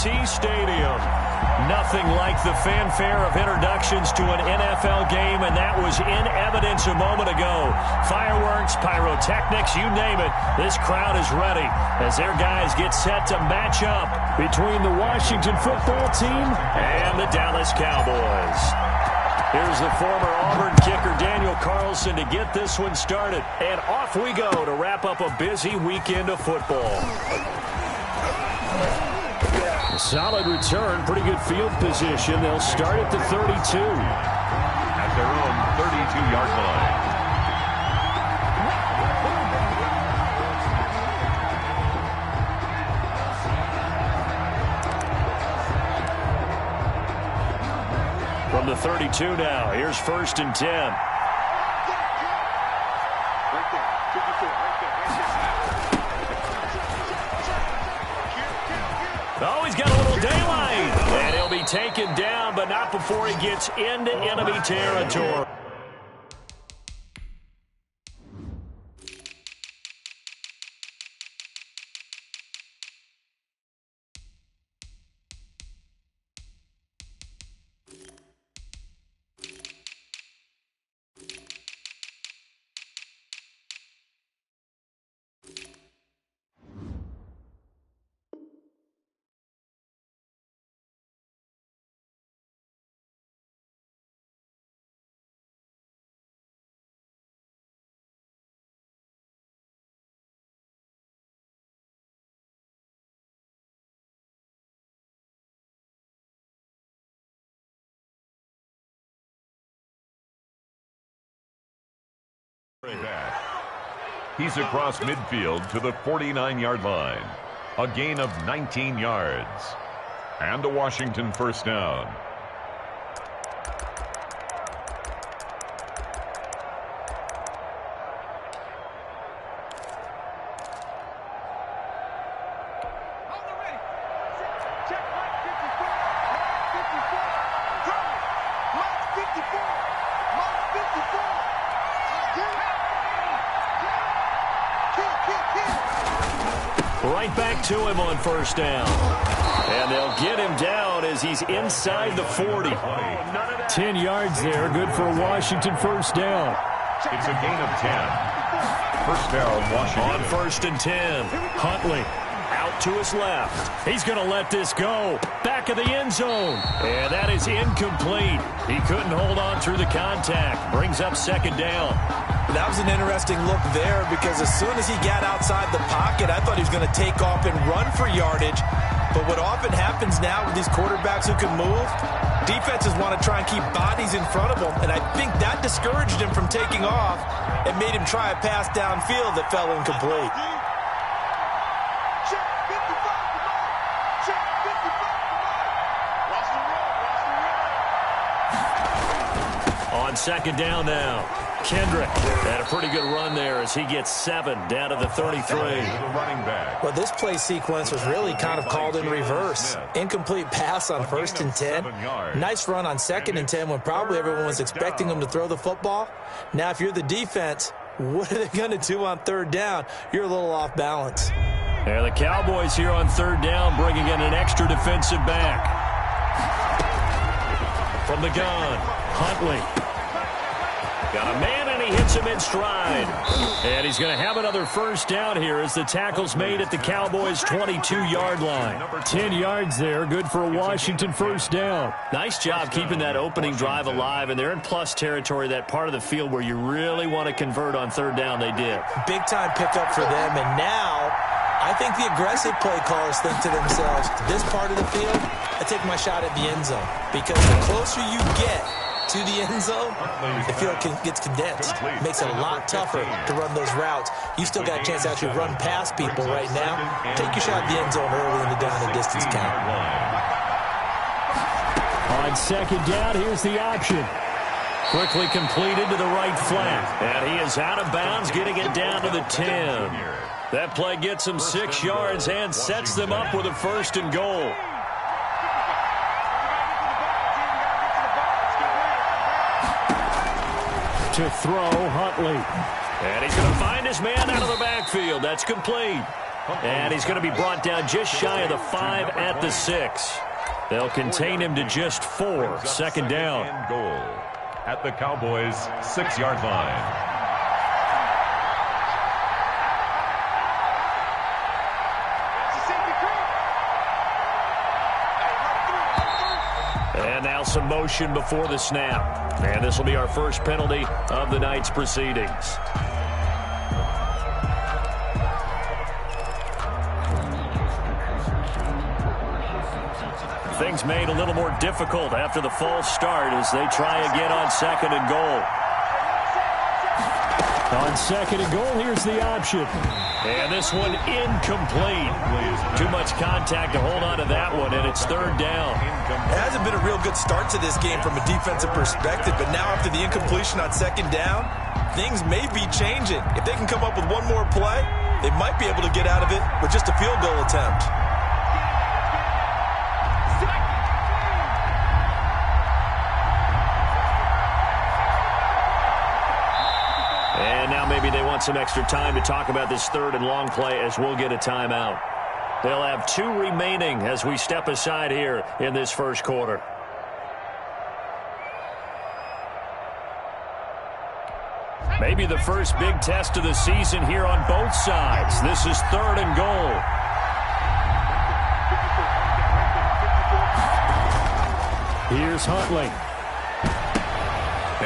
AT&T Stadium. Nothing like the fanfare of introductions to an NFL game, and that was in evidence a moment ago. Fireworks, pyrotechnics, you name it. This crowd is ready as their guys get set to match up between the Washington football team and the Dallas Cowboys. Here's the former Auburn kicker Daniel Carlson to get this one started. And off we go to wrap up a busy weekend of football. A solid return, pretty good field position. They'll start at the 32. At their own 32-yard line. From the 32 now, here's 1st and 10. Oh, he's got a little daylight. And he'll be taken down, but not before he gets into enemy territory. He's across midfield to the 49-yard line. A gain of 19 yards. And a Washington first down. Right back to him on 1st down. And they'll get him down as he's inside the 40. 10 yards there, good for a Washington first down. It's a gain of 10. First down, Washington. On 1st and 10, Huntley out to his left. He's going to let this go. Back of the end zone. And that is incomplete. He couldn't hold on through the contact. Brings up 2nd down. That was an interesting look there because as soon as he got outside the pocket, I thought he was going to take off and run for yardage. But what often happens now with these quarterbacks who can move, defenses want to try and keep bodies in front of them. And I think that discouraged him from taking off and made him try a pass downfield that fell incomplete. On 2nd down now. Kendrick had a pretty good run there as he gets 7 down to the 33. Well, this play sequence was really kind of called in reverse. Incomplete pass on 1st and 10. Nice run on 2nd and 10 when probably everyone was expecting him to throw the football. Now, if you're the defense, what are they going to do on 3rd down? You're a little off balance. Yeah, the Cowboys here on 3rd down bringing in an extra defensive back. From the gun, Huntley. Got a man, and he hits him in stride. And he's going to have another first down here as the tackle's made at the Cowboys' 22-yard line. 10 yards there, good for a Washington first down. Nice job keeping that opening drive alive, and they're in plus territory, that part of the field where you really want to convert on 3rd down. They did. Big-time pickup for them, and now I think the aggressive play callers think to themselves, this part of the field, I take my shot at the end zone. Because the closer you get to the end zone, the field gets condensed. Makes it a lot tougher to run those routes. You still got a chance to actually run past people right now. Take your shot at the end zone early in the down and distance count. On 2nd down, here's the option. Quickly completed to the right flat. And he is out of bounds, getting it down to the 10. That play gets him 6 yards and sets them up with a 1st and goal. To throw, Huntley. And he's going to find his man out of the backfield. That's complete. And he's going to be brought down just shy of the 5 at the 6. They'll contain him to just 4. Second down. Goal at the Cowboys' 6-yard line. And now some motion before the snap. And this will be our first penalty of the night's proceedings. Things made a little more difficult after the false start as they try again on 2nd and goal. On 2nd and goal, here's the option. And this one incomplete. Too much contact to hold on to that one, and it's 3rd down. It hasn't been a real good start to this game from a defensive perspective, but now after the incompletion on 2nd down, things may be changing. If they can come up with one more play, they might be able to get out of it with just a field goal attempt. And now maybe they want some extra time to talk about this 3rd and long play as we'll get a timeout. They'll have 2 remaining as we step aside here in this first quarter. Maybe the first big test of the season here on both sides. This is 3rd and goal. Here's Huntley.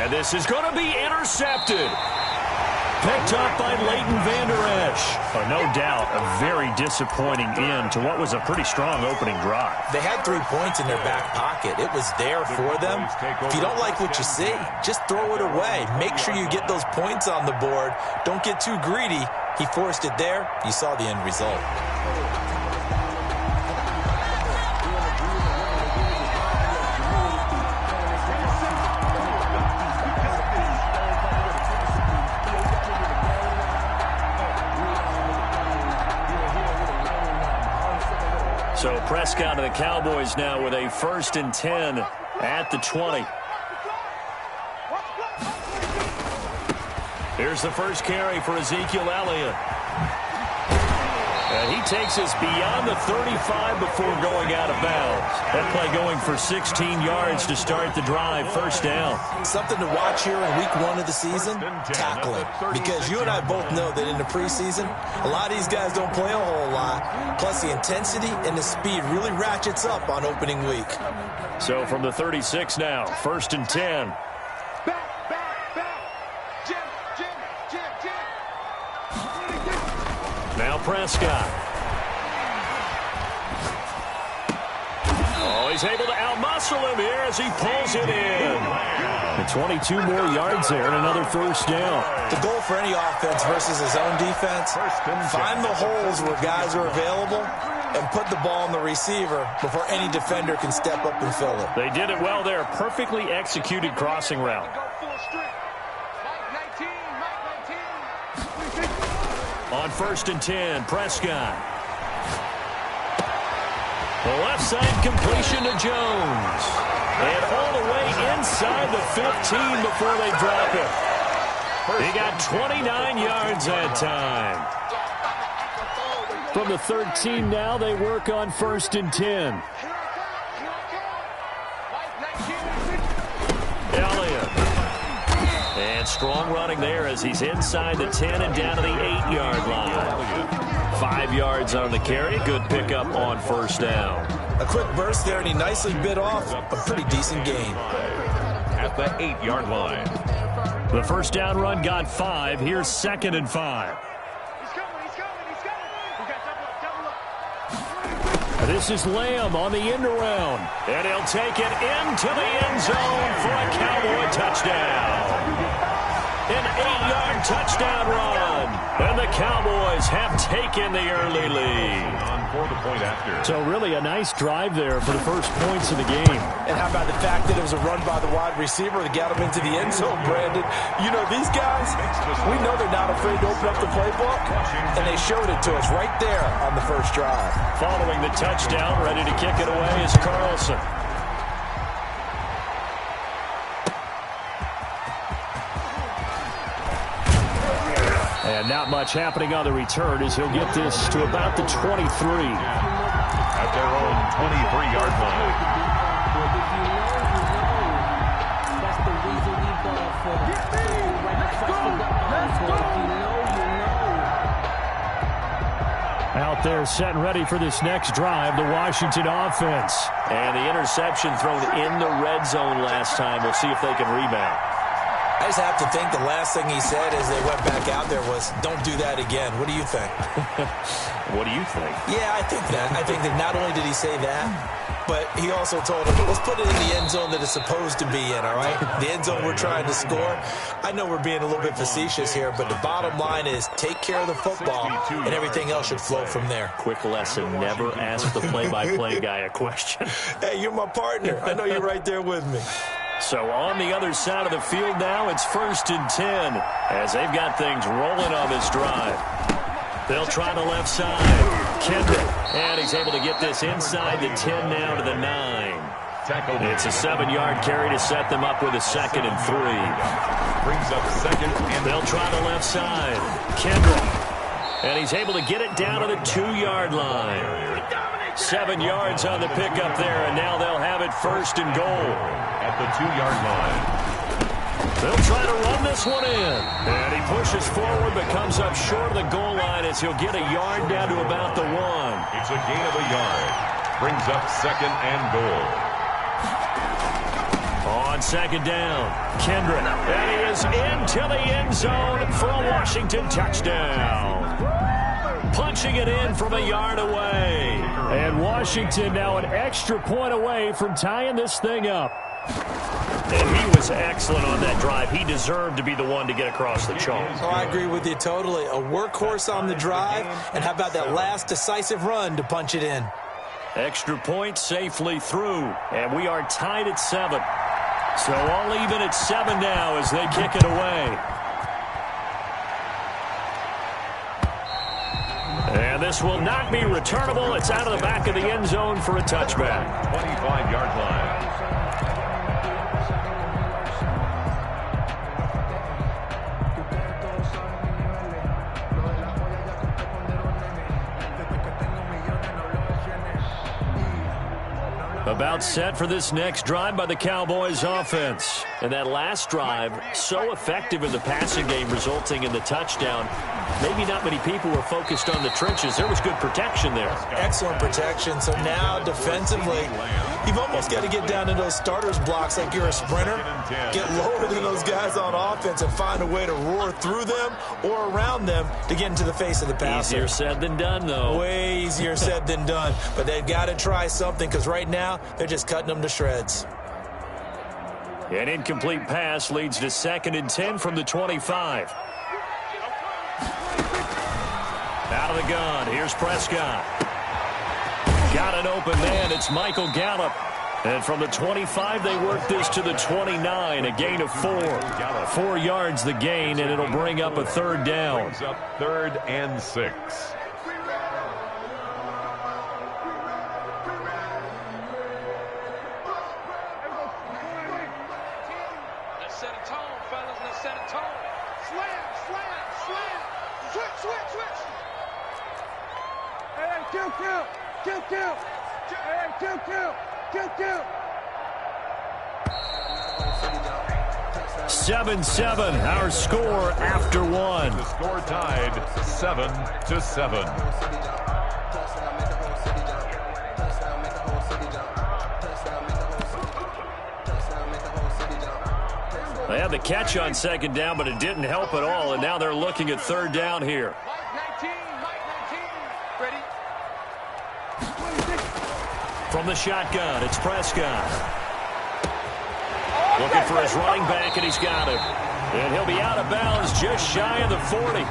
And this is going to be intercepted. Picked up by Leighton Vander Esch. No doubt a very disappointing end to what was a pretty strong opening drive. They had 3 points in their back pocket. It was there for them. If you don't like what you see, just throw it away. Make sure you get those points on the board. Don't get too greedy. He forced it there. You saw the end result. So Prescott and the Cowboys now with a 1st and 10 at the 20. Here's the first carry for Ezekiel Elliott. And he takes us beyond the 35 before going out of bounds. That play going for 16 yards to start the drive. 1st down. Something to watch here in week 1 of the season, tackling. Because you and I both know that in the preseason, a lot of these guys don't play a whole lot. Plus the intensity and the speed really ratchets up on opening week. So from the 36 now, 1st and 10. Now Prescott. Oh, he's able to outmuscle him here as he pulls it in. And 22 more yards there and another 1st down. The goal for any offense versus his own defense, find the holes where guys are available and put the ball on the receiver before any defender can step up and fill it. They did it well there. Perfectly executed crossing route. On 1st and 10, Prescott. The left side completion to Jones. And all the way inside the 15 before they drop it. He got 29 yards that time. From the 13 now, they work on 1st and 10. Elliott. And strong running there as he's inside the 10 and down to the 8-yard line. 5 yards on the carry. Good pickup on 1st down. A quick burst there, and he nicely bit off a pretty decent gain. At the 8-yard line. The 1st down run got 5. Here's 2nd and 5. This is Lamb on the end around. And he'll take it into the end zone for a Cowboy touchdown. An 8-yard touchdown run. And the Cowboys have taken the early lead. On for the point after. So really a nice drive there for the first points of the game. And how about the fact that it was a run by the wide receiver that got him into the end zone, Brandon? You know, these guys, we know they're not afraid to open up the playbook, and they showed it to us right there on the first drive. Following the touchdown, ready to kick it away is Carlson. And now Not much happening on the return as he'll get this to about the 23. At their own 23-yard line. Out there set and ready for this next drive, the Washington offense. And the interception thrown in the red zone last time. We'll see if they can rebound. I just have to think the last thing he said as they went back out there was, don't do that again. What do you think? What do you think? Yeah, I think that. I think that not only did he say that, but he also told him, let's put it in the end zone that it's supposed to be in, all right? The end zone we're trying to score. I know we're being a little bit facetious here, but the bottom line is take care of the football, and everything else should flow from there. Quick lesson, never ask the play-by-play guy a question. Hey, you're my partner. I know you're right there with me. So on the other side of the field now, it's 1st and 10 as they've got things rolling on this drive. They'll try the left side. Kendrick, and he's able to get this inside the 10 now to the 9. It's a 7-yard carry to set them up with a 2nd and 3. Brings up 2nd and they'll try the left side. Kendrick, and he's able to get it down to the 2-yard line. 7 yards on the pickup there, and now they'll have it 1st and goal. At the 2-yard line. They'll try to run this one in. And he pushes forward but comes up short of the goal line as he'll get a yard down to about the 1. It's a gain of a yard. Brings up 2nd and goal. On 2nd down, Kendrick. And he is into the end zone for a Washington touchdown. Punching it in from a yard away. And Washington now an extra point away from tying this thing up. And he was excellent on that drive. He deserved to be the one to get across the chalk. Oh, I agree with you totally. A workhorse on the drive, and how about that last decisive run to punch it in? Extra point safely through, and we are tied at 7. So all even at 7 now as they kick it away. And this will not be returnable. It's out of the back of the end zone for a touchback. 25-yard line. About set for this next drive by the Cowboys offense. And that last drive, so effective in the passing game, resulting in the touchdown. Maybe not many people were focused on the trenches. There was good protection there. Excellent protection. So now defensively, you've almost got to get down to those starters blocks like you're a sprinter. Get lower than those guys on offense and find a way to roar through them or around them to get into the face of the passer. Easier said than done, though. Way easier said than done. But they've got to try something because right now they're just cutting them to shreds. An incomplete pass leads to 2nd and 10 from the 25. Out of the gun, here's Prescott. Got an open man, it's Michael Gallup. And from the 25, they work this to the 29, a gain of 4. 4 yards the gain, and it'll bring up a 3rd down. Brings up 3rd and 6. Let's set a tone, fellas. Let's set a tone. Slam, slam, slam. Switch, switch, switch. Hey, kill, kill. Kill, kill. Hey, kill, kill. Kill, kill. 7-7, our score after 1. The score tied 7-7. They had the catch on 2nd down, but it didn't help at all, and now they're looking at 3rd down here. Mike 19, ready? From the shotgun, it's Prescott. Looking for his running back, and he's got him. And he'll be out of bounds just shy of the 40.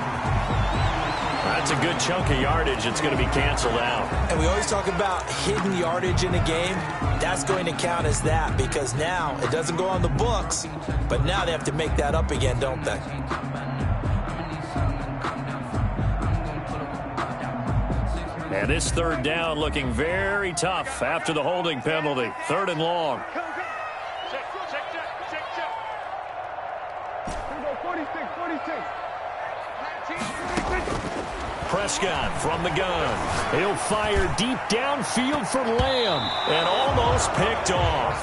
That's a good chunk of yardage. It's going to be canceled out. And we always talk about hidden yardage in a game. That's going to count as that because now it doesn't go on the books, but now they have to make that up again, don't they? And this 3rd down looking very tough after the holding penalty. 3rd and long. Check, check, check, check, check. Here we go, 46, 46. 19. Prescott from the gun. He'll fire deep downfield for Lamb. And almost picked off.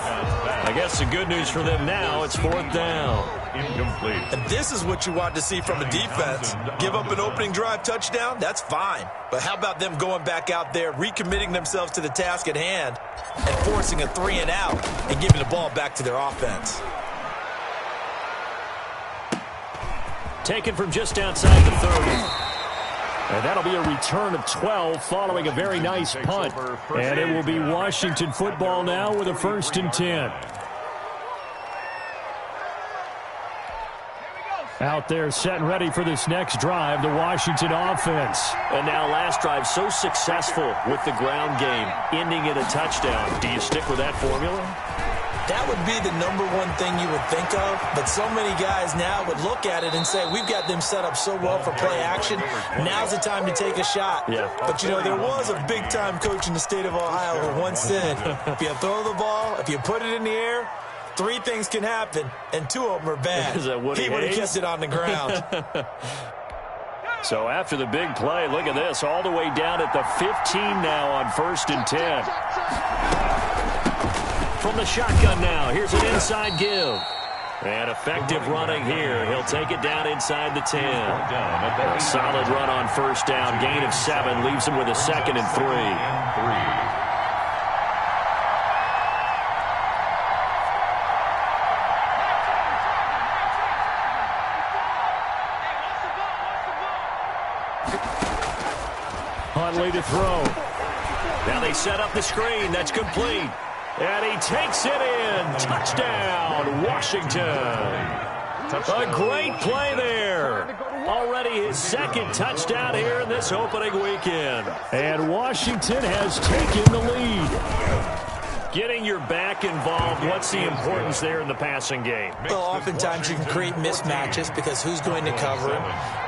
I guess the good news for them now, it's 4th down. Incomplete. And this is what you want to see from a defense. Give up an opening drive touchdown, that's fine. But how about them going back out there, recommitting themselves to the task at hand, and forcing a 3-and-out and giving the ball back to their offense. Taken from just outside the 30. And that'll be a return of 12 following a very nice punt. And it will be Washington football now with a 1st and 10. Out there set and ready for this next drive, the Washington offense. And now last drive so successful with the ground game, ending in a touchdown. Do you stick with that formula? That would be the #1 thing you would think of, but so many guys now would look at it and say, we've got them set up so well for play action, now's the time to take a shot. Yeah. But, you know, there was a big-time coach in the state of Ohio who once said, if you throw the ball, if you put it in the air, 3 things can happen, and 2 of them are bad. Is that Woody He would have Hayes? kept it on the ground. So after the big play, look at this, all the way down at the 15 now on 1st and 10. From the shotgun now, here's an inside give. And effective running here. He'll take it down inside the 10. A solid run on 1st down. Gain of 7 leaves him with a 2nd and 3. Huntley to throw. Now they set up the screen. That's complete. And he takes it in. Touchdown, Washington. A great play there. Already his 2nd touchdown here in this opening weekend. And Washington has taken the lead. Getting your back involved, what's the importance there in the passing game? Well, oftentimes you can create mismatches because who's going to cover him,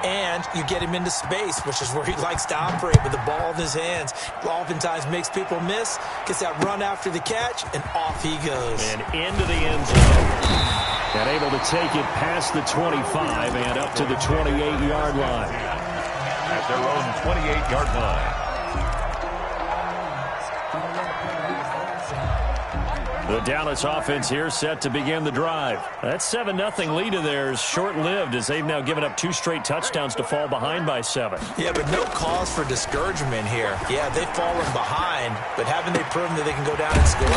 and you get him into space, which is where he likes to operate with the ball in his hands. Oftentimes makes people miss, gets that run after the catch, and off he goes. And into the end zone. And able to take it past the 25 and up to the 28-yard line. At their own 28-yard line. The Dallas offense here set to begin the drive. That 7-0 lead of theirs short-lived as they've now given up 2 straight touchdowns to fall behind by 7. Yeah, but no cause for discouragement here. Yeah, they've fallen behind, but haven't they proven that they can go down and score?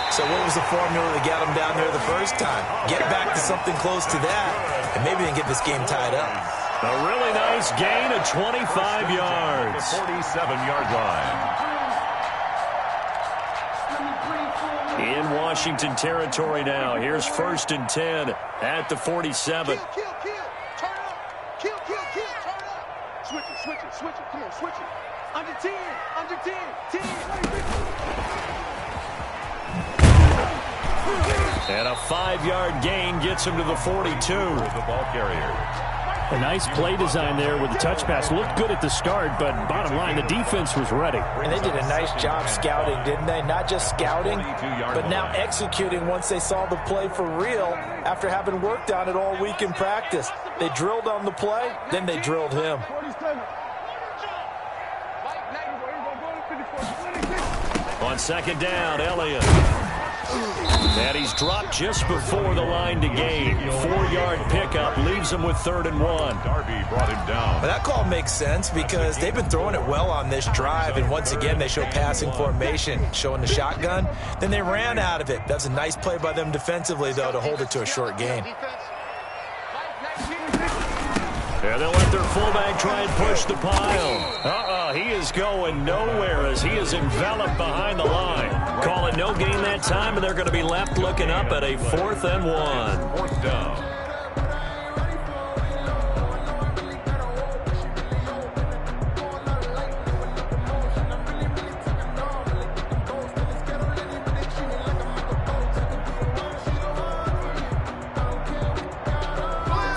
So what was the formula that got them down there the first time? Get back to something close to that, and maybe they can get this game tied up. A really nice gain of 25 yards. The 47-yard line. In Washington territory now. Here's 1st and 10 at the 47. Kill, kill, kill. Turn up. Kill, kill, kill. Turn up. Switch it, switch it, switch it. Come on, switch it. Under 10, under 10, 10. And a 5-yard gain gets him to the 42. The ball carrier. A nice play design there with the touch pass. Looked good at the start, but bottom line, the defense was ready. And they did a nice job scouting, didn't they? Not just scouting, but now executing once they saw the play for real after having worked on it all week in practice. They drilled on the play, then they drilled him. On 2nd down, Elliott. And he's dropped just before the line to gain. 4-yard pickup leaves him with 3rd and 1. Darby brought him down. But that call makes sense because they've been throwing it well on this drive, and once again they show passing formation, showing the shotgun. Then they ran out of it. That's a nice play by them defensively, though, to hold it to a short gain. And they'll let their fullback try and push the pile. He is going nowhere as he is enveloped behind the line. Call it no gain that time, and they're going to be left looking up at a 4th and 1. 4th down.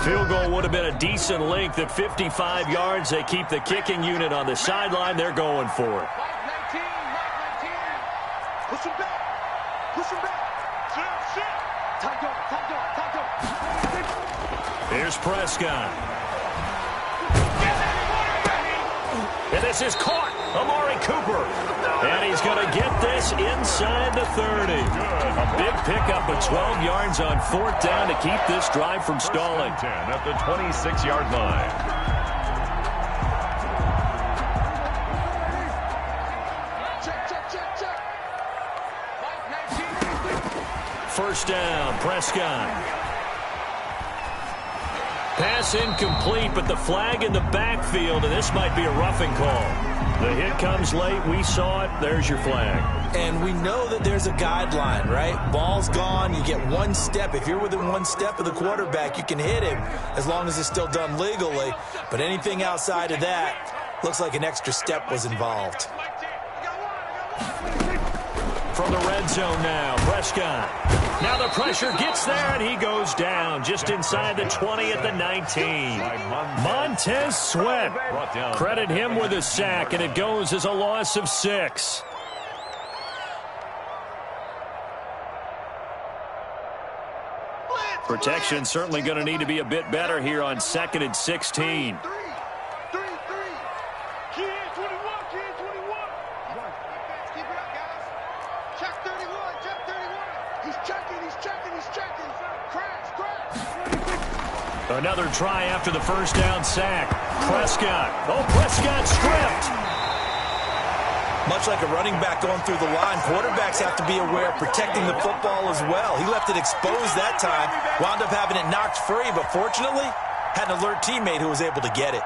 Field goal would have been a decent length at 55 yards. They keep the kicking unit on the sideline. They're going for it. Push him back. Push him back. Here's Prescott. And this is caught. Amari Cooper. And he's going to get this inside the 30. A big pickup of 12 yards on 4th down to keep this drive from stalling. 10 at the 26-yard line. First down, Prescott. Pass incomplete, but the flag in the backfield, and this might be a roughing call. The hit comes late. We saw it. There's your flag. And we know that there's a guideline, right? Ball's gone. You get one step. If you're within one step of the quarterback, you can hit him as long as it's still done legally. But anything outside of that, looks like an extra step was involved. From the red zone now, Prescott. Now the pressure gets there, and he goes down just inside the 20 at the 19. Montez Sweat. Credit him with a sack, and it goes as a loss of 6. Protection certainly going to need to be a bit better here on 2nd and 16. Another try after the first down sack. Prescott. Oh, Prescott stripped. Much like a running back going through the line, quarterbacks have to be aware of protecting the football as well. He left it exposed that time, wound up having it knocked free, but fortunately, had an alert teammate who was able to get it.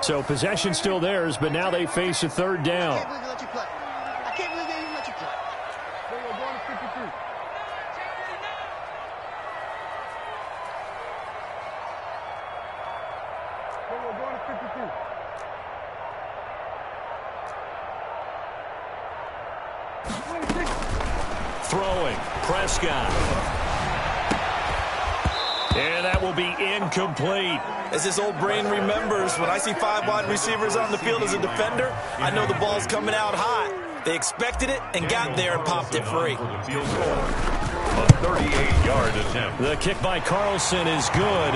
So possession still theirs, but now they face a 3rd down. I can't believe they let you play. I can't believe they even let you play. We're going to 53. We're going to 53. Throwing. Prescott. And that will be incomplete. As this old brain remembers, when I see 5 wide receivers on the field as a defender, I know the ball's coming out hot. They expected it and got there and popped it free. A 38-yard attempt. The kick by Carlson is good.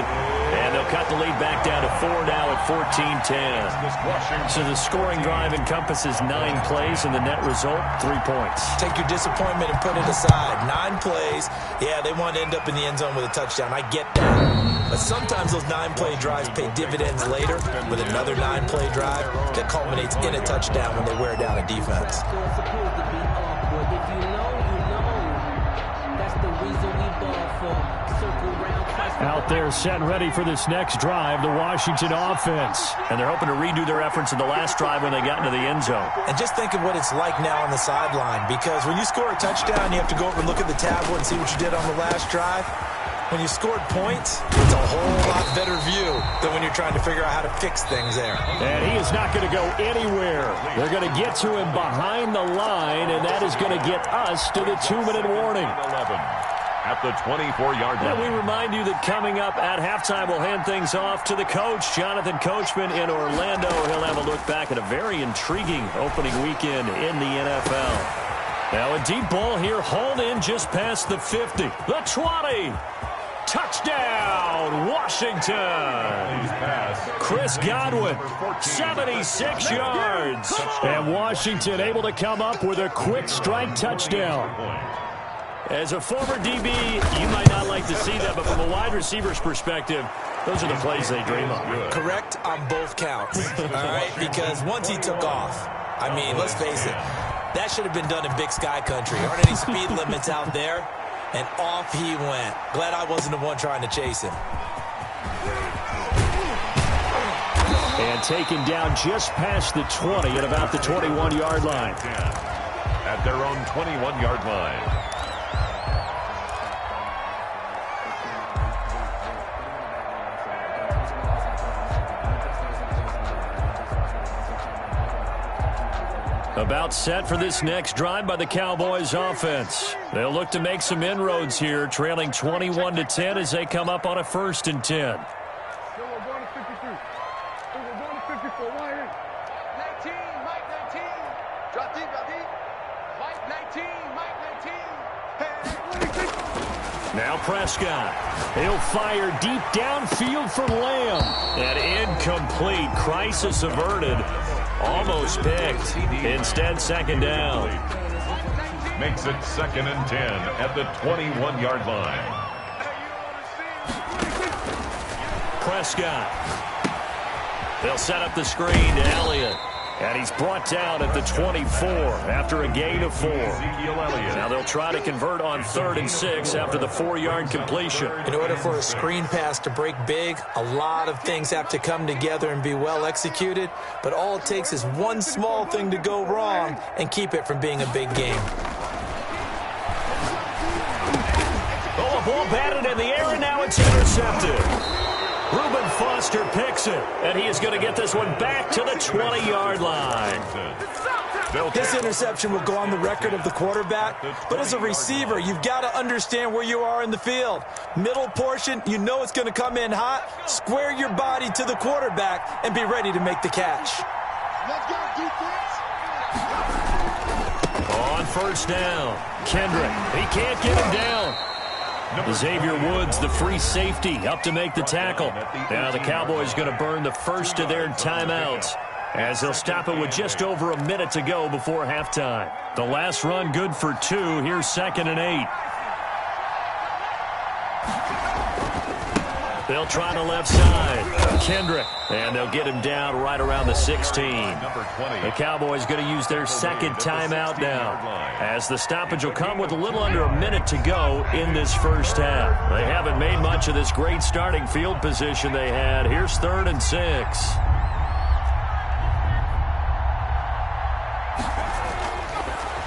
And they'll cut the lead back down to 4 now at 14-10. So the scoring drive encompasses 9 plays, and the net result, 3 points. Take your disappointment and put it aside. 9 plays. Yeah, they want to end up in the end zone with a touchdown. I get that. But sometimes those 9-play drives pay dividends later with another 9-play drive that culminates in a touchdown when they wear down a defense. Out there set and ready for this next drive, the Washington offense. And they're hoping to redo their efforts in the last drive when they got into the end zone. And just think of what it's like now on the sideline, because when you score a touchdown, you have to go over and look at the tablet and see what you did on the last drive. When you scored points, it's a whole lot better view than when you're trying to figure out how to fix things there. And he is not going to go anywhere. They're going to get to him behind the line, and that is going to get us to the 2-minute warning. 11 at the 24-yard line. And we remind you that coming up at halftime, we'll hand things off to the coach, Jonathan Coachman in Orlando. He'll have a look back at a very intriguing opening weekend in the NFL. Now a deep ball here, hauled in just past the 50. The 20. Touchdown, Washington. Chris Godwin, 76 yards. And Washington able to come up with a quick strike touchdown. As a former DB, you might not like to see that, but from a wide receiver's perspective, those are the plays they dream of. Correct on both counts, all right? Because once he took off, I mean, let's face it, that should have been done in Big Sky Country. There aren't any speed limits out there, and off he went. Glad I wasn't the one trying to chase him. And taken down just past the 20 at about the 21-yard line. At their own 21-yard line. About set for this next drive by the Cowboys offense. They'll look to make some inroads here, trailing 21-10 as they come up on a 1st and 10. We're going to 53. We're going to 54. 19, Mike 19. Drop deep, drop deep. Mike 19, Mike 19. Now Prescott. He'll fire deep downfield for Lamb. And incomplete. Crisis averted. Almost picked. Instead, second down. Makes it 2nd and 10 at the 21-yard line. Prescott. They'll set up the screen to Elliott. And he's brought down at the 24 after a gain of 4. Now they'll try to convert on 3rd and 6 after the 4-yard completion. In order for a screen pass to break big, a lot of things have to come together and be well executed. But all it takes is one small thing to go wrong and keep it from being a big game. Oh, a ball batted in the air, and now it's intercepted. Reuben Foster picks it, and he is going to get this one back to the 20-yard line. This interception will go on the record of the quarterback, but as a receiver, you've got to understand where you are in the field. Middle portion, you know it's going to come in hot. Square your body to the quarterback and be ready to make the catch. Let's go, defense. On first down, Kendrick. He can't get him down. Xavier Woods, the free safety, up to make the tackle. Now the Cowboys going to burn the first of their timeouts as they'll stop it with just over a minute to go before halftime. The last run good for 2. Here's 2nd and 8. They'll try the left side. Kendrick. And they'll get him down right around the 16. The Cowboys going to use their second timeout now, as the stoppage will come with a little under a minute to go in this first half. They haven't made much of this great starting field position they had. Here's 3rd and 6.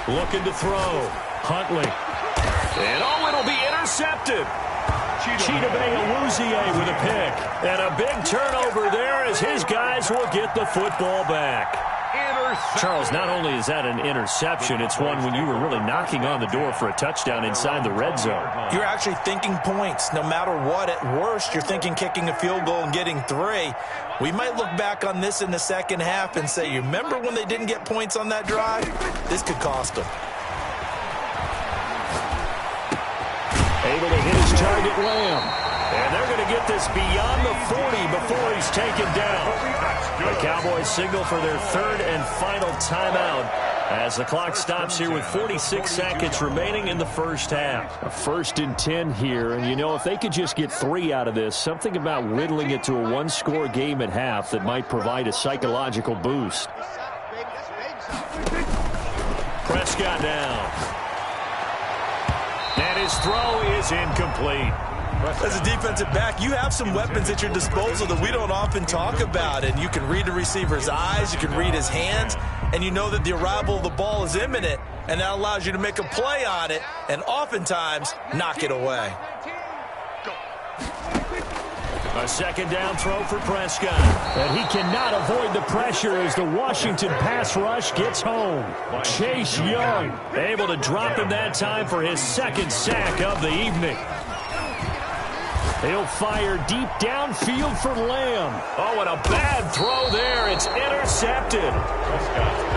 Looking to throw. Huntley. And oh, it'll be intercepted. Chidobe Awuzie with a pick. And a big turnover there as his guys will get the football back. Charles, not only is that an interception, it's one when you were really knocking on the door for a touchdown inside the red zone. You're actually thinking points. No matter what, at worst, you're thinking kicking a field goal and getting 3. We might look back on this in the second half and say, you remember when they didn't get points on that drive? This could cost them. Able to hit his target, Lamb. And they're going to get this beyond the 40 before he's taken down. The Cowboys signal for their 3rd and final timeout as the clock stops here with 46 seconds remaining in the first half. A 1st and 10 here, and you know, if they could just get 3 out of this, something about whittling it to a 1-score game at half that might provide a psychological boost. Prescott down. And his throw is incomplete. As a defensive back, you have some weapons at your disposal that we don't often talk about. And you can read the receiver's eyes, you can read his hands, and you know that the arrival of the ball is imminent, and that allows you to make a play on it and oftentimes knock it away. A 2nd down throw for Prescott. And he cannot avoid the pressure as the Washington pass rush gets home. Chase Young able to drop him that time for his 2nd sack of the evening. He'll fire deep downfield for Lamb. Oh, and a bad throw there. It's intercepted.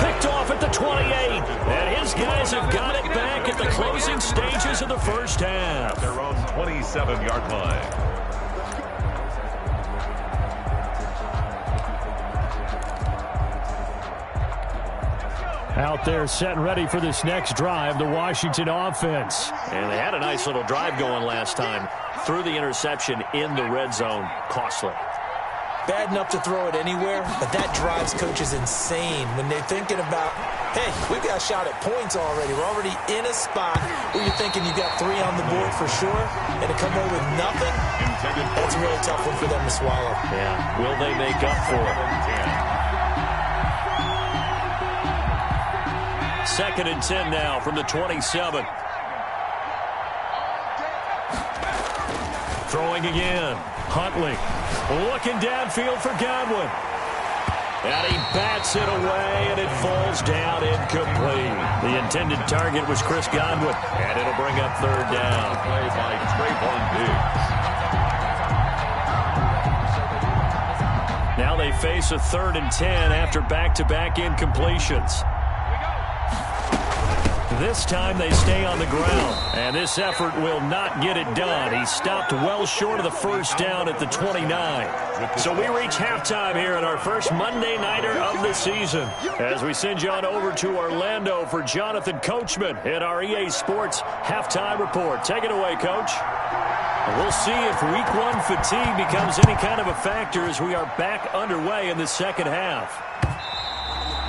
Picked off at the 28. And his guys have got it back at the closing stages of the first half. Their own 27-yard line. Out there set and ready for this next drive, the Washington offense. And they had a nice little drive going last time. Threw the interception in the red zone. Costly. Bad enough to throw it anywhere, but that drives coaches insane when they're thinking about, hey, we've got a shot at points already. We're already in a spot where you're thinking you got 3 on the board for sure, and to come away with nothing, that's a really tough one for them to swallow. Yeah, will they make up for it? 2nd and 10 now from the 27. Throwing again. Huntley looking downfield for Godwin. And he bats it away, and it falls down incomplete. The intended target was Chris Godwin, and it'll bring up 3rd down. Play by Trayvon Diggs. Now they face a 3rd and 10 after back-to-back incompletions. This time they stay on the ground, and this effort will not get it done. He stopped well short of the first down at the 29. So we reach halftime here at our first Monday Nighter of the season as we send you on over to Orlando for Jonathan Coachman in our EA Sports Halftime Report. Take it away, Coach. We'll see if Week 1 fatigue becomes any kind of a factor as we are back underway in the second half.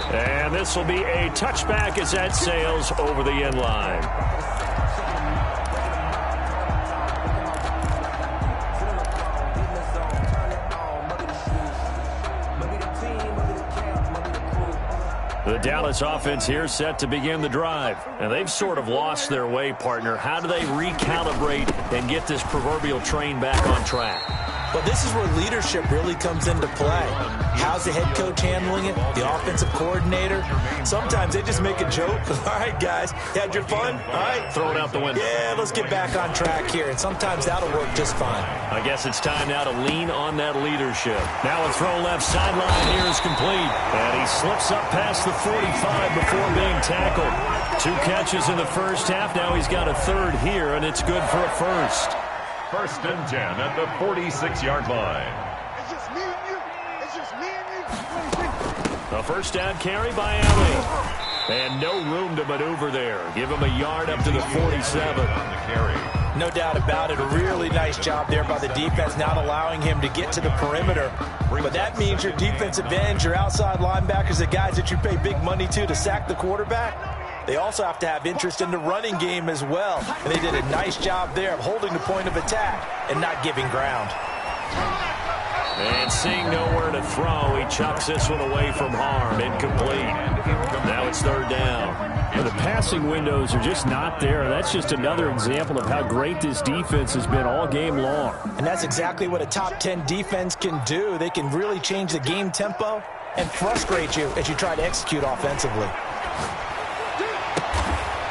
And this will be a touchback as that sails over the end line. The Dallas offense here set to begin the drive. And they've sort of lost their way, partner. How do they recalibrate and get this proverbial train back on track? Well, this is where leadership really comes into play. How's the head coach handling it? The offensive coordinator? Sometimes they just make a joke. All right, guys, you had your fun? All right. Throw it out the window. Yeah, let's get back on track here. And sometimes that'll work just fine. I guess it's time now to lean on that leadership. Now a throw left sideline here is complete. And he slips up past the 45 before being tackled. 2 catches in the first half. Now he's got a third here, and it's good for a first. 1st and 10 at the 46-yard line. It's just me and you. It's just me and you. A first down carry by Alley. And no room to maneuver there. Give him a yard up to the 47. On the carry. No doubt about it. A really nice job there by the defense, not allowing him to get to the perimeter. But that means your defensive ends, your outside linebackers, the guys that you pay big money to sack the quarterback, they also have to have interest in the running game as well. And they did a nice job there of holding the point of attack and not giving ground. And seeing nowhere to throw, he chucks this one away from harm. Incomplete. Now it's 3rd down. And the passing windows are just not there. That's just another example of how great this defense has been all game long. And that's exactly what a top 10 defense can do. They can really change the game tempo and frustrate you as you try to execute offensively.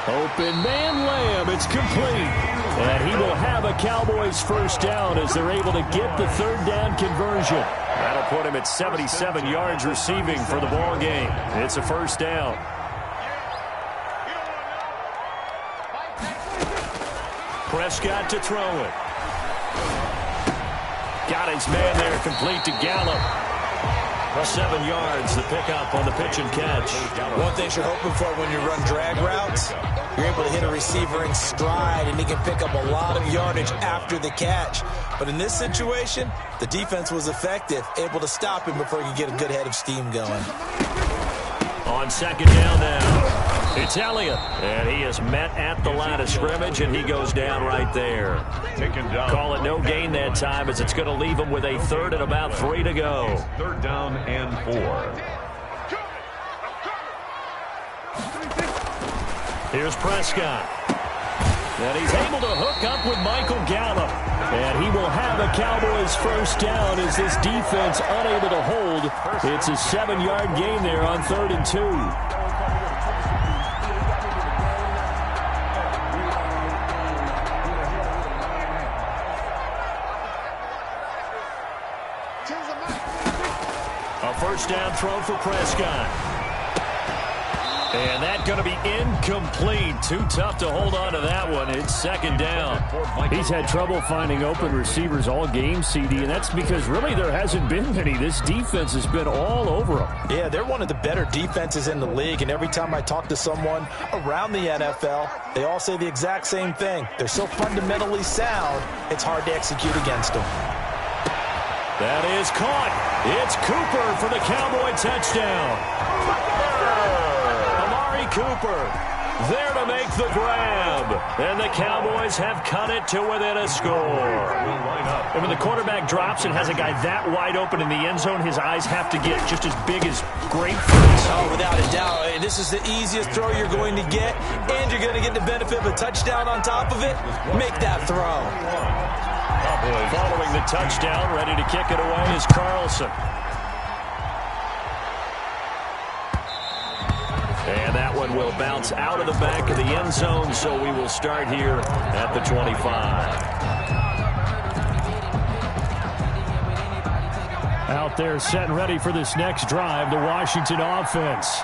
Open man Lamb, it's complete. And he will have a Cowboys first down as they're able to get the 3rd down conversion. That'll put him at 77 yards receiving for the ball game. It's a first down. Prescott to throw it. Got his man there, complete to Gallup. 7 yards, the pickup on the pitch and catch. One thing you're hoping for when you run drag routes, you're able to hit a receiver in stride, and he can pick up a lot of yardage after the catch. But in this situation, the defense was effective, able to stop him before he could get a good head of steam going. On 2nd down now. It's Elliott, and he is met at the line of scrimmage, and he goes down right there. Taken down. Call it no gain that time as it's going to leave him with a 3rd and about 3 to go. 3rd down and 4. Here's Prescott. And he's able to hook up with Michael Gallup. And he will have a Cowboys first down as this defense unable to hold. It's a 7-yard gain there on 3rd and 2. A first down throw for Prescott. And that's going to be incomplete. Too tough to hold on to that one. It's 2nd down. He's had trouble finding open receivers all game, CD, and that's because really there hasn't been many. This defense has been all over them. Yeah, they're one of the better defenses in the league, and every time I talk to someone around the NFL, they all say the exact same thing. They're so fundamentally sound, it's hard to execute against them. That is caught. It's Cooper for the Cowboy touchdown. Cooper there to make the grab. And the Cowboys have cut it to within a score. And when the quarterback drops and has a guy that wide open in the end zone, his eyes have to get just as big as grapefruits. Oh, without a doubt. This is the easiest throw you're going to get, and you're going to get the benefit of a touchdown on top of it. Make that throw. Following the touchdown, ready to kick it away is Carlson. And that one will bounce out of the back of the end zone, so we will start here at the 25. Out there set and ready for this next drive, the Washington offense.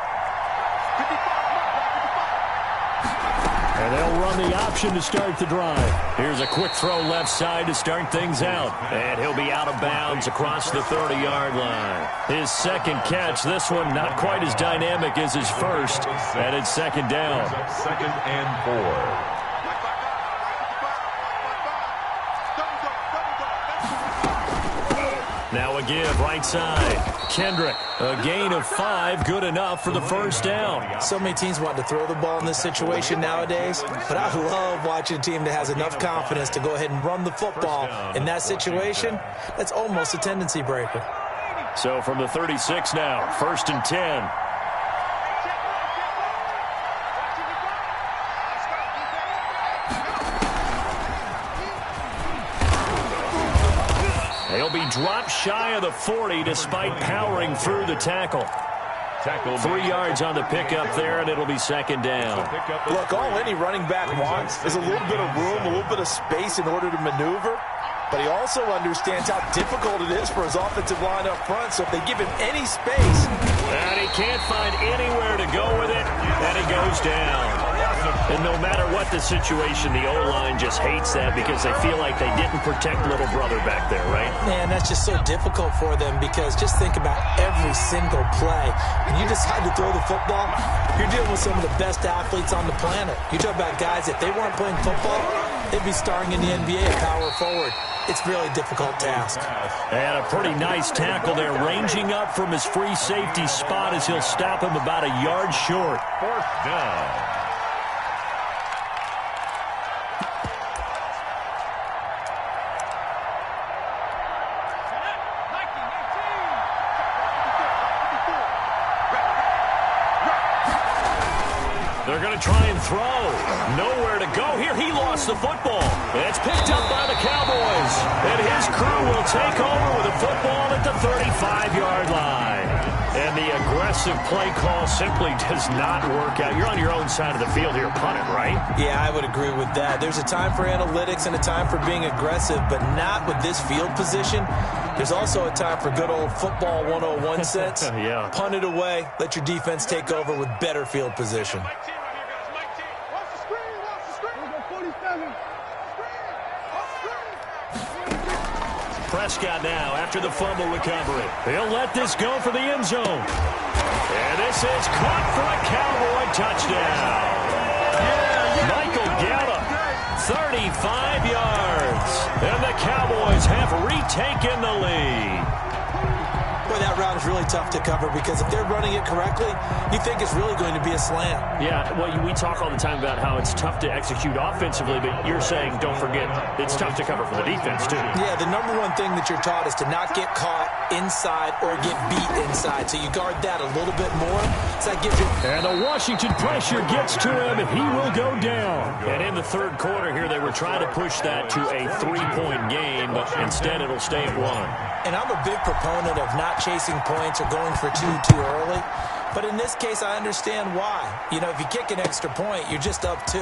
And they'll run the option to start the drive. Here's a quick throw left side to start things out. And he'll be out of bounds across the 30-yard line. His second catch, this one not quite as dynamic as his first. And it's second down. Second and 4. Now a give right side. Kendrick, a gain of 5, good enough for the first down. So many teams want to throw the ball in this situation nowadays, but I love watching a team that has enough confidence to go ahead and run the football. In that situation, that's almost a tendency breaker. So from the 36 now, 1st and 10. He'll be dropped shy of the 40 despite powering through the tackle. 3 yards on the pickup there, and it'll be second down. Look, all any running back wants is a little bit of room, a little bit of space in order to maneuver. But he also understands how difficult it is for his offensive line up front. So if they give him any space. And he can't find anywhere to go with it, and he goes down. And no matter what the situation, the O-line just hates that because they feel like they didn't protect little brother back there, right? Man, that's just so difficult for them because just think about every single play. When you decide to throw the football, you're dealing with some of the best athletes on the planet. You talk about guys, if they weren't playing football, they'd be starring in the NBA at power forward. It's a really difficult task. And a pretty nice tackle there, ranging up from his free safety spot as he'll stop him about a yard short. 4th down. They're going to try and throw. Nowhere to go here. He lost the football. It's picked up by the Cowboys. And his crew will take over with the football at the 35-yard line. And the aggressive play call simply does not work out. You're on your own side of the field here. Punt it, right? Yeah, I would agree with that. There's a time for analytics and a time for being aggressive, but not with this field position. There's also a time for good old football 101 sense. Yeah. Punt it away. Let your defense take over with better field position. Prescott now after the fumble recovery. He'll let this go for the end zone. And this is caught for a Cowboy touchdown. Michael Gallup, 35 yards. And the Cowboys have retaken the lead. Boy, that route is really tough to cover because if they're running it correctly, you think it's really going to be a slant. Yeah, well, we talk all the time about how it's tough to execute offensively, but you're saying, don't forget, it's tough to cover for the defense, too. Yeah, the number one thing that you're taught is to not get caught inside or get beat inside. So you guard that a little bit more. So that gives you... And the Washington pressure gets to him, and he will go down. And in the third quarter here, they were trying to push that to a 3-point game, but instead it'll stay at 1. And I'm a big proponent of not chasing points or going for two too early. But in this case, I understand why. You know, if you kick an extra point, you're just up 2,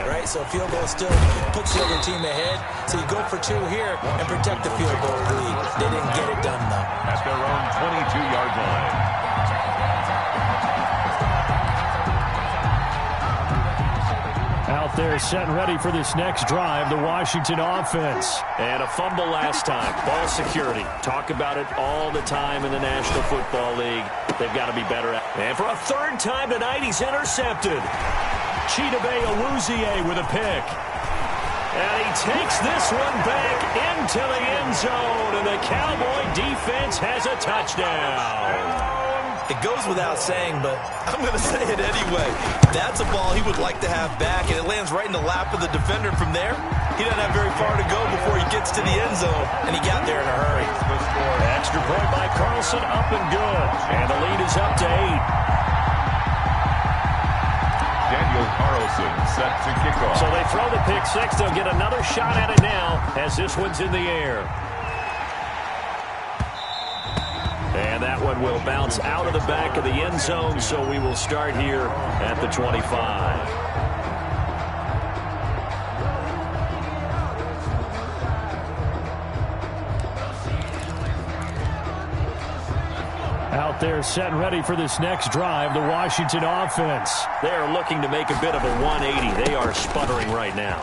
right? So a field goal still puts the other team ahead. So you go for 2 here and protect the field goal lead. They didn't get it done, though. At their own 22-yard line. Out there set and ready for this next drive, the Washington offense. And a fumble last time. Ball security. Talk about it all the time in the National Football League. They've got to be better at it. And for a third time tonight, he's intercepted. Chidobe Awuzie with a pick. And he takes this one back into the end zone. And the Cowboy defense has a touchdown. It goes without saying, but I'm going to say it anyway. That's a ball he would like to have back, and it lands right in the lap of the defender from there. He doesn't have very far to go before he gets to the end zone, and he got there in a hurry. Extra point by Carlson, up and good. And the lead is up to 8. Daniel Carlson set to kick off. So they throw the pick 6. They'll get another shot at it now as this one's in the air. And that one will bounce out of the back of the end zone, so we will start here at the 25. Out there set and ready for this next drive, the Washington offense. They are looking to make a bit of a 180. They are sputtering right now.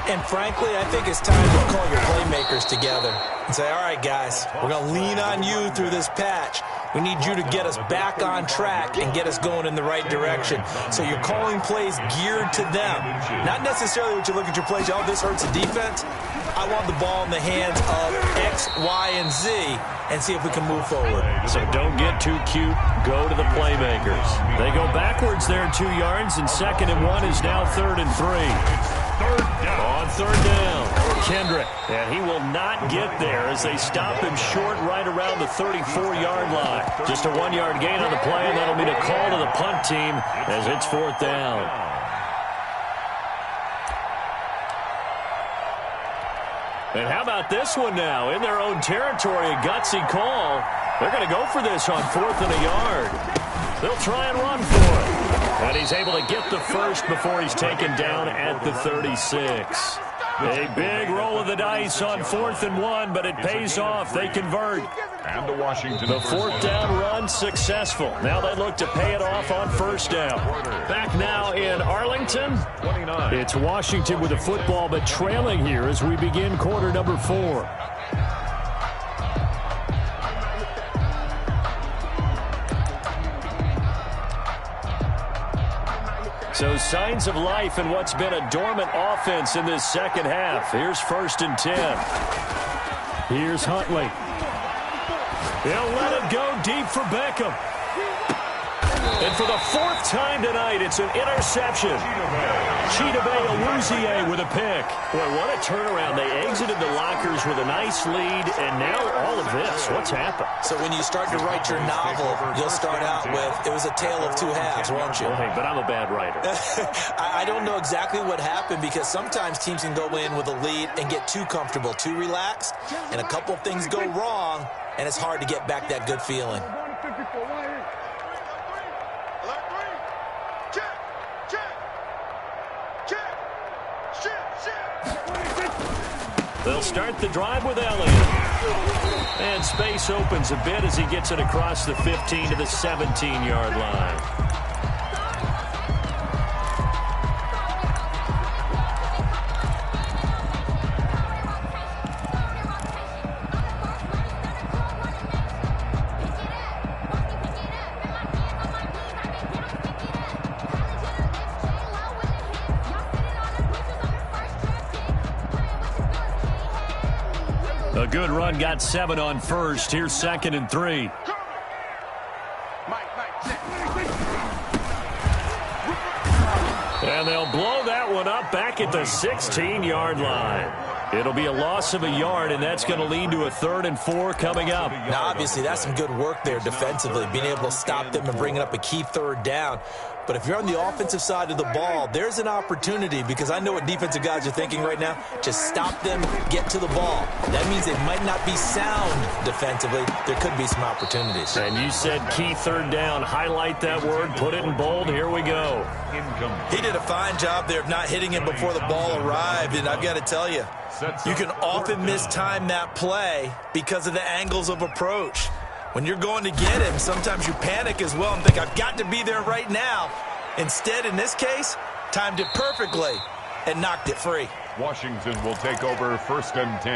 And frankly, I think it's time to call your playmakers together and say, all right, guys, we're going to lean on you through this patch. We need you to get us back on track and get us going in the right direction. So you're calling plays geared to them. Not necessarily what you look at your plays, oh, this hurts the defense. I want the ball in the hands of X, Y, and Z and see if we can move forward. So don't get too cute. Go to the playmakers. They go backwards there 2 yards, and 2nd and 1 is now 3rd and 3. On 3rd down, Kendrick. And he will not get there as they stop him short right around the 34-yard line. Just a 1-yard gain on the play, and that'll mean a call to the punt team as it's 4th down. And how about this one now? In their own territory, a gutsy call. They're going to go for this on 4th and a yard. They'll try and run for it. And he's able to get the first before he's taken down at the 36. A big roll of the dice on 4th and 1, but it pays off. They convert. And the Washington. The 4th down run successful. Now they look to pay it off on 1st down. Back now in Arlington. 29. It's Washington with the football, but trailing here as we begin quarter number 4. So signs of life in what's been a dormant offense in this second half. Here's 1st and 10. Here's Huntley. He'll let it go deep for Beckham. And for the 4th time tonight, it's an interception. Chidobe Awuzie with a pick. Boy, what a turnaround. They exited the lockers with a nice lead, and now all of this. What's happened? So when you start to write your novel, you'll start out with, it was a tale of two halves, won't you? Well, hey, but I'm a bad writer. I don't know exactly what happened because sometimes teams can go in with a lead and get too comfortable, too relaxed, and a couple things go wrong, and it's hard to get back that good feeling. They'll start the drive with Elliott. And space opens a bit as he gets it across the 15 to the 17-yard line. A good run, got 7 on 1st. Here's 2nd and 3. And they'll blow that one up back at the 16-yard line. It'll be a loss of a yard, and that's going to lead to a 3rd and 4 coming up. Now, obviously, that's some good work there defensively, being able to stop them and bringing up a key 3rd down. But if you're on the offensive side of the ball, there's an opportunity because I know what defensive guys are thinking right now. Just stop them, get to the ball. That means they might not be sound defensively. There could be some opportunities. And you said key 3rd down. Highlight that word. Put it in bold. Here we go. He did a fine job there of not hitting him before the ball arrived. And I've got to tell you, you can often mistime that play because of the angles of approach. When you're going to get him, sometimes you panic as well and think, I've got to be there right now. Instead, in this case, timed it perfectly and knocked it free. Washington will take over 1st and 10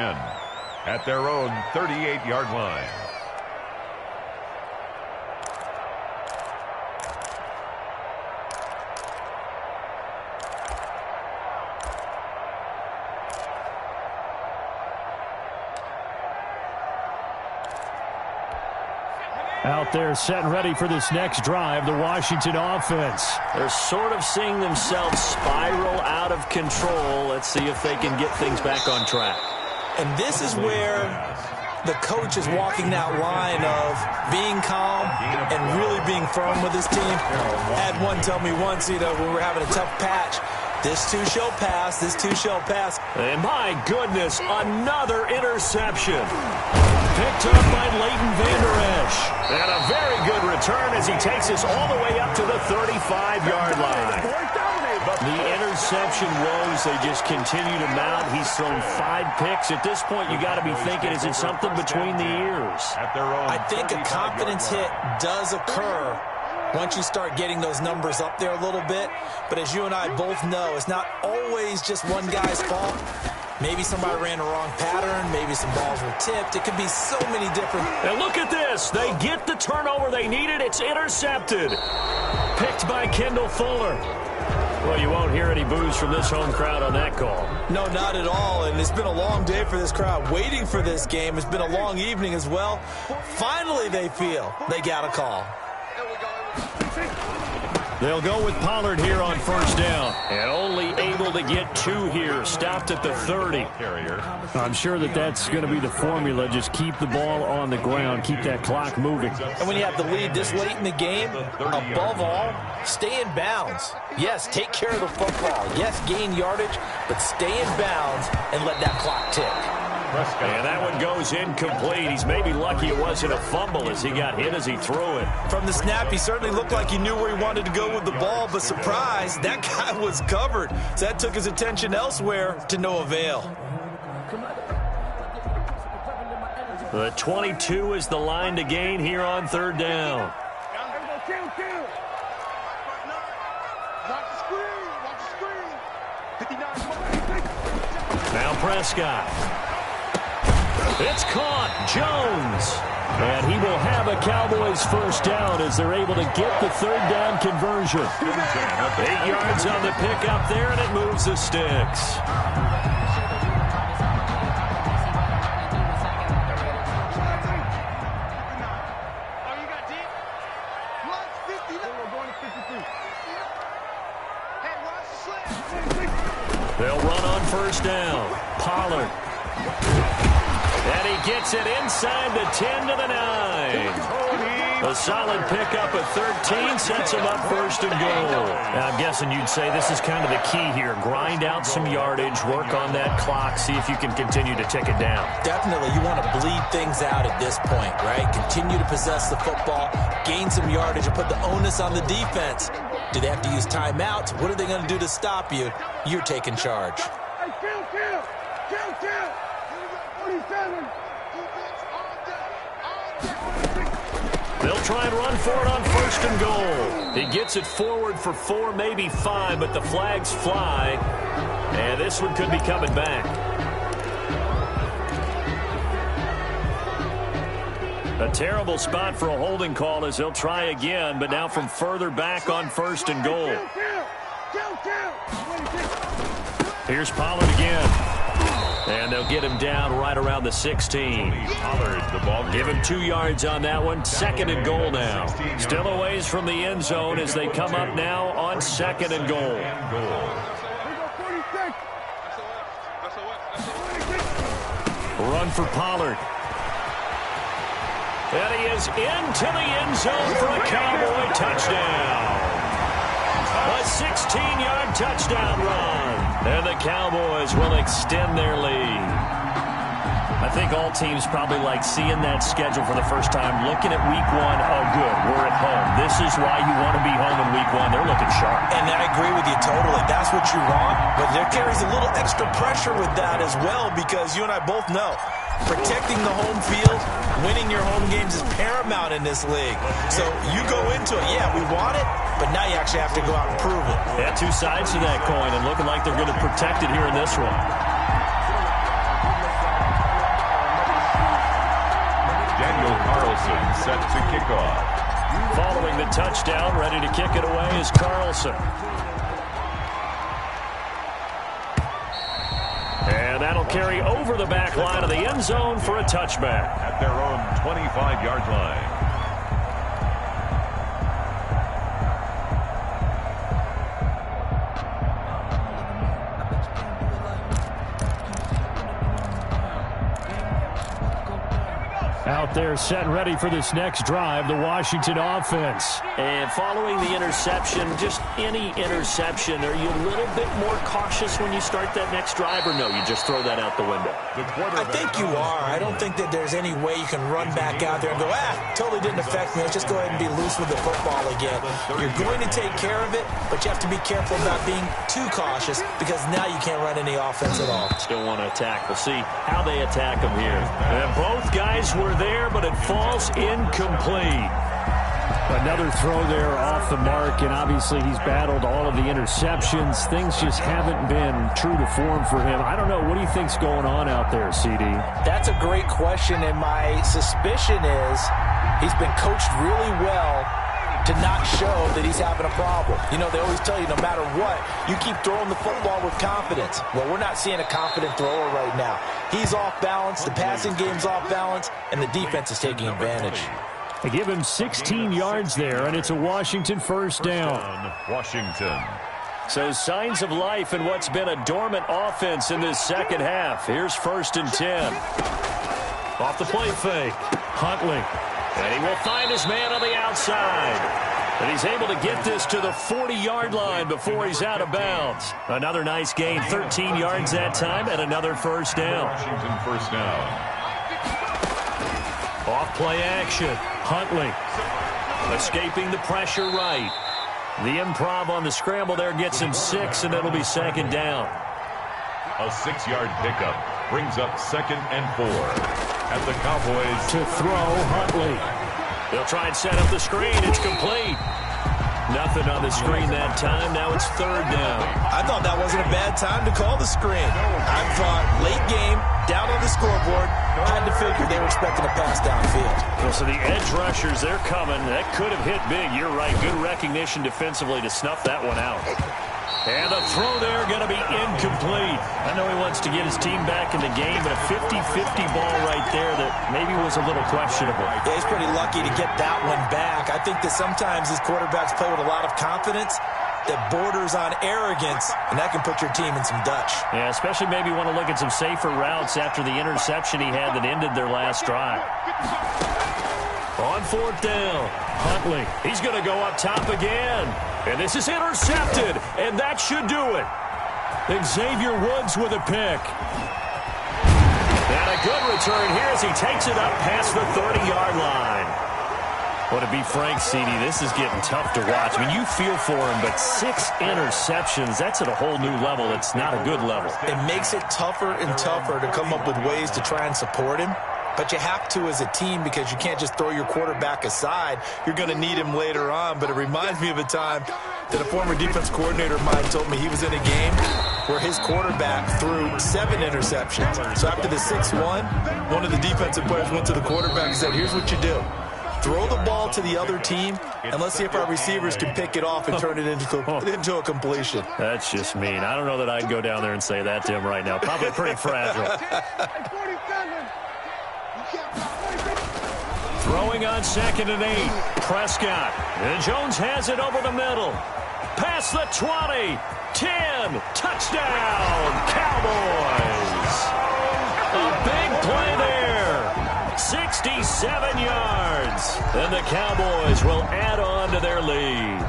at their own 38-yard line. Out there set and ready for this next drive, the Washington offense. They're sort of seeing themselves spiral out of control. Let's see if they can get things back on track. And this is where the coach is walking that line of being calm and really being firm with his team. I had one tell me once, when we were having a tough patch, this too shall pass, this too shall pass. And my goodness, another interception. Picked up by Leighton Vander Esch. And a very good return as he takes us all the way up to the 35-yard line. The The interception woes, they just continue to mount. He's thrown 5 picks. At this point, you got to be thinking, is it something between the ears? I think a confidence hit does occur once you start getting those numbers up there a little bit. But as you and I both know, it's not always just one guy's fault. Maybe somebody ran the wrong pattern. Maybe some balls were tipped. It could be so many different. And look at this. They get the turnover they needed. It's intercepted. Picked by Kendall Fuller. Well, you won't hear any boos from this home crowd on that call. No, not at all. And it's been a long day for this crowd waiting for this game. It's been a long evening as well. Finally, they feel they got a call. They'll go with Pollard here on first down. And only able to get 2 here. Stopped at the 30. I'm sure that's going to be the formula. Just keep the ball on the ground. Keep that clock moving. And when you have the lead this late in the game, above all, stay in bounds. Yes, take care of the football. Yes, gain yardage, but stay in bounds and let that clock tick. And that one goes incomplete. He's maybe lucky it wasn't a fumble as he got hit as he threw it. From the snap, he certainly looked like he knew where he wanted to go with the ball, but surprise, that guy was covered. So that took his attention elsewhere to no avail. The 22 is the line to gain here on third down. Now Prescott. It's caught. Jones. And he will have a Cowboys first down as they're able to get the third down conversion. 8 yards on the pickup there, and it moves the sticks. They'll run on first down. Pollard. And he gets it inside the 10 to the 9. A solid pickup at 13 sets him up first and goal. Now, I'm guessing you'd say this is kind of the key here. Grind out some yardage, work on that clock, see if you can continue to tick it down. Definitely. You want to bleed things out at this point, right? Continue to possess the football, gain some yardage, and put the onus on the defense. Do they have to use timeouts? What are they going to do to stop you? You're taking charge. They'll try and run for it on first and goal. He gets it forward for 4, maybe 5, but the flags fly. And this one could be coming back. A terrible spot for a holding call as they'll try again, but now from further back on first and goal. Here's Pollard again. And they'll get him down right around the 16. Give him 2 yards on that one. Second and goal now. Still a ways from the end zone as they come up now on second and goal. Run for Pollard. And he is into the end zone for a Cowboy touchdown. A 16-yard touchdown run. And the Cowboys will extend their lead. I think all teams probably like seeing that schedule for the first time, looking at week 1. Oh, good, we're at home. This is why you want to be home in week 1. They're looking sharp. And I agree with you totally. That's what you want. But there carries a little extra pressure with that as well, because you and I both know protecting the home field, winning your home games is paramount in this league. So you go into it, yeah, we want it, but now you actually have to go out and prove it. Yeah, 2 sides to that coin, and looking like they're going to protect it here in this one. Daniel Carlson set to kick off. Following the touchdown, ready to kick it away is Carlson. And that'll carry over the back line of the end zone for a touchback. At their own 25-yard line. Out Out there set and ready for this next drive, the Washington offense. And following the interception, just any interception, are you a little bit more cautious when you start that next drive, or no, you just throw that out the window? I think you are. I don't think that there's any way you can run back out there and go, totally didn't affect me. Let's just go ahead and be loose with the football again. You're going to take care of it, but you have to be careful about being too cautious because now you can't run any offense at all. Still want to attack. We'll see how they attack them here. And both guys were there, but it falls incomplete. Another throw there off the mark, and obviously he's battled all of the interceptions. Things just haven't been true to form for him. I don't know. What do you think's going on out there, CD? That's a great question, and my suspicion is he's been coached really well to not show that he's having a problem. You know, they always tell you no matter what, you keep throwing the football with confidence. Well, we're not seeing a confident thrower right now. He's off balance, the passing game's off balance, and the defense is taking advantage. They give him 16 yards there, and it's a Washington first down. Washington. So signs of life in what's been a dormant offense in this second half. Here's 1st and 10. Off the play fake. Huntley. And he will find his man on the outside. And he's able to get this to the 40-yard line before he's out of bounds. Another nice gain, 13 yards that time, and another first down. Washington first down. Off play action. Huntley escaping the pressure right. The improv on the scramble there gets him 6, and it'll be 2nd down. A 6-yard pickup brings up 2nd and 4. At the Cowboys to throw, Huntley. They'll try and set up the screen. It's complete. Nothing on the screen that time. Now it's 3rd down. I thought that wasn't a bad time to call the screen. I thought late game, down on the scoreboard, had to figure they were expecting a pass downfield. Well, so the edge rushers, they're coming. That could have hit big. You're right. Good recognition defensively to snuff that one out. And the throw there going to be incomplete. I know he wants to get his team back in the game, but a 50-50 ball right there that maybe was a little questionable. Yeah, he's pretty lucky to get that one back. I think that sometimes these quarterbacks play with a lot of confidence that borders on arrogance, and that can put your team in some Dutch. Yeah, especially maybe want to look at some safer routes after the interception he had that ended their last drive. On 4th down, Huntley. He's going to go up top again. And this is intercepted, and that should do it. Xavier Woods with a pick. And a good return here as he takes it up past the 30-yard line. Well, to be frank, CD, this is getting tough to watch. I mean, you feel for him, but 6 interceptions, that's at a whole new level. It's not a good level. It makes it tougher and tougher to come up with ways to try and support him. But you have to as a team because you can't just throw your quarterback aside. You're going to need him later on. But it reminds me of a time that a former defense coordinator of mine told me he was in a game where his quarterback threw 7 interceptions. So after the 6-1, one of the defensive players went to the quarterback and said, here's what you do. Throw the ball to the other team, and let's see if our receivers can pick it off and turn it into a completion. That's just mean. I don't know that I'd go down there and say that to him right now. Probably pretty fragile. Throwing on 2nd and 8. Prescott. And Jones has it over the middle. Past the 20. 10. Touchdown. Cowboys. A big play there. 67 yards. And the Cowboys will add on to their lead.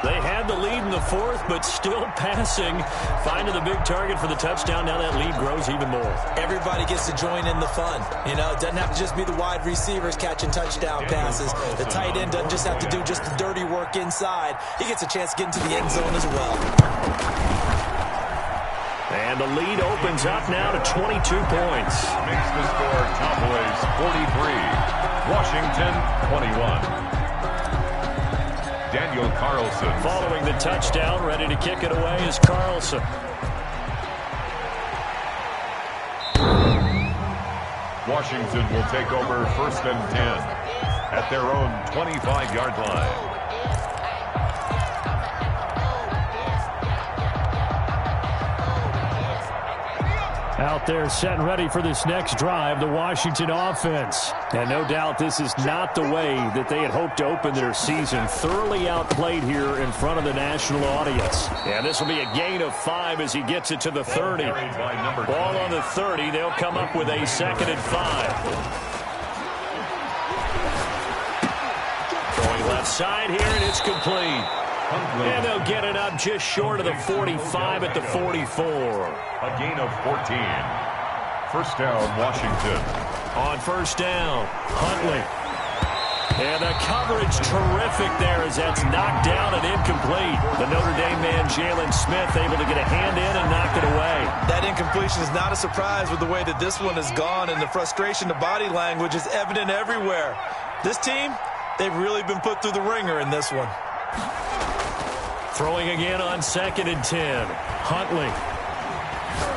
They had the lead in the 4th, but still passing. Finding the big target for the touchdown. Now that lead grows even more. Everybody gets to join in the fun. You know, it doesn't have to just be the wide receivers catching touchdown passes. The tight end doesn't just have to do just the dirty work inside. He gets a chance to get into the end zone as well. And the lead opens up now to 22 points. Makes the score Cowboys 43, Washington 21. Daniel Carlson. Following the touchdown, ready to kick it away is Carlson. Washington will take over 1st and 10 at their own 25-yard line. Out there set and ready for this next drive, the Washington offense. And no doubt this is not the way that they had hoped to open their season. Thoroughly outplayed here in front of the national audience. And this will be a gain of 5 as he gets it to the 30. Ball on the 30. They'll come up with a 2nd and 5. left side here, and it's complete. And they'll get it up just short of the 45 at the 44. A gain of 14. First down, Washington. On first down, Huntley. And the coverage terrific there as that's knocked down and incomplete. The Notre Dame man, Jalen Smith, able to get a hand in and knock it away. That incompletion is not a surprise with the way that this one has gone, and the frustration, the body language is evident everywhere. This team, they've really been put through the ringer in this one. Throwing again on 2nd and 10. Huntley.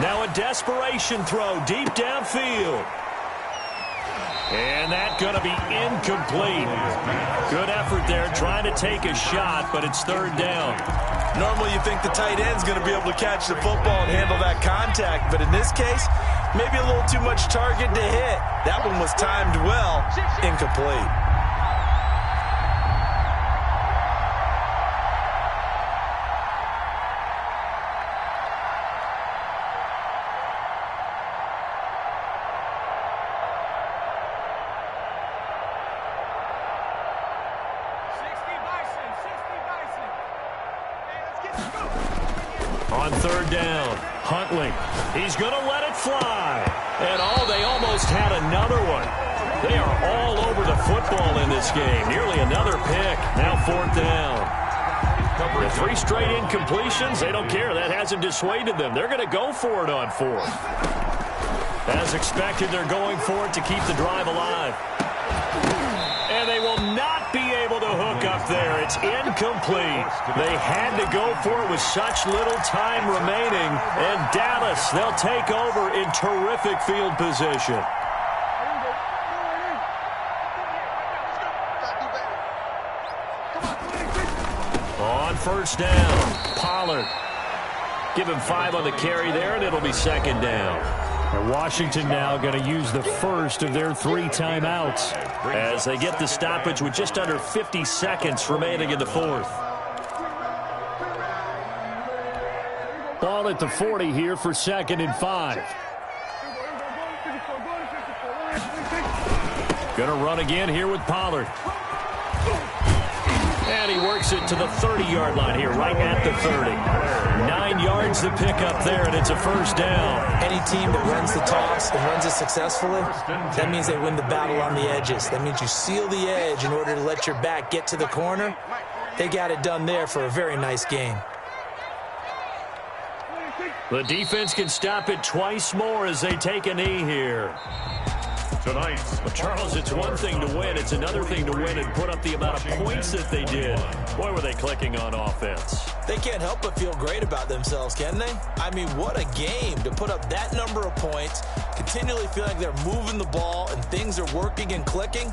Now a desperation throw deep downfield. And that's going to be incomplete. Good effort there trying to take a shot, but it's 3rd down. Normally you think the tight end's going to be able to catch the football and handle that contact, but in this case, maybe a little too much target to hit. That one was timed well, incomplete. On 3rd down, Huntley. He's going to let it fly. And they almost had another one. They are all over the football in this game. Nearly another pick. Now 4th down. The 3 straight incompletions, they don't care. That hasn't dissuaded them. They're going to go for it on 4th. As expected, they're going for it to keep the drive alive. And they will not be able to hook up there. It's incomplete. They had to go for it with such little time remaining. And Dallas, they'll take over in terrific field position. On first down, Pollard. Give him 5 on the carry there, and it'll be 2nd down. And Washington now going to use the first of their 3 timeouts as they get the stoppage with just under 50 seconds remaining in the 4th. Ball at the 40 here for 2nd and 5. Going to run again here with Pollard. And he works it to the 30-yard line here, right at the 30. 9 yards to pick up there, and it's a first down. Any team that runs the toss and runs it successfully, that means they win the battle on the edges. That means you seal the edge in order to let your back get to the corner. They got it done there for a very nice game. The defense can stop it twice more as they take a knee here. Tonight, Well, Charles, it's one thing to win. It's another thing to win and put up the amount of points that they did. Boy, were they clicking on offense. They can't help but feel great about themselves, can they? I mean, what a game to put up that number of points, continually feel like they're moving the ball and things are working and clicking.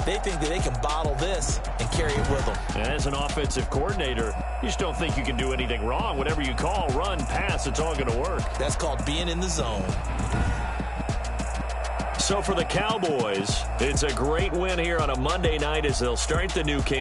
They think that they can bottle this and carry it with them. And as an offensive coordinator, you just don't think you can do anything wrong. Whatever you call, run, pass, it's all going to work. That's called being in the zone. So for the Cowboys, it's a great win here on a Monday night as they'll start the new game.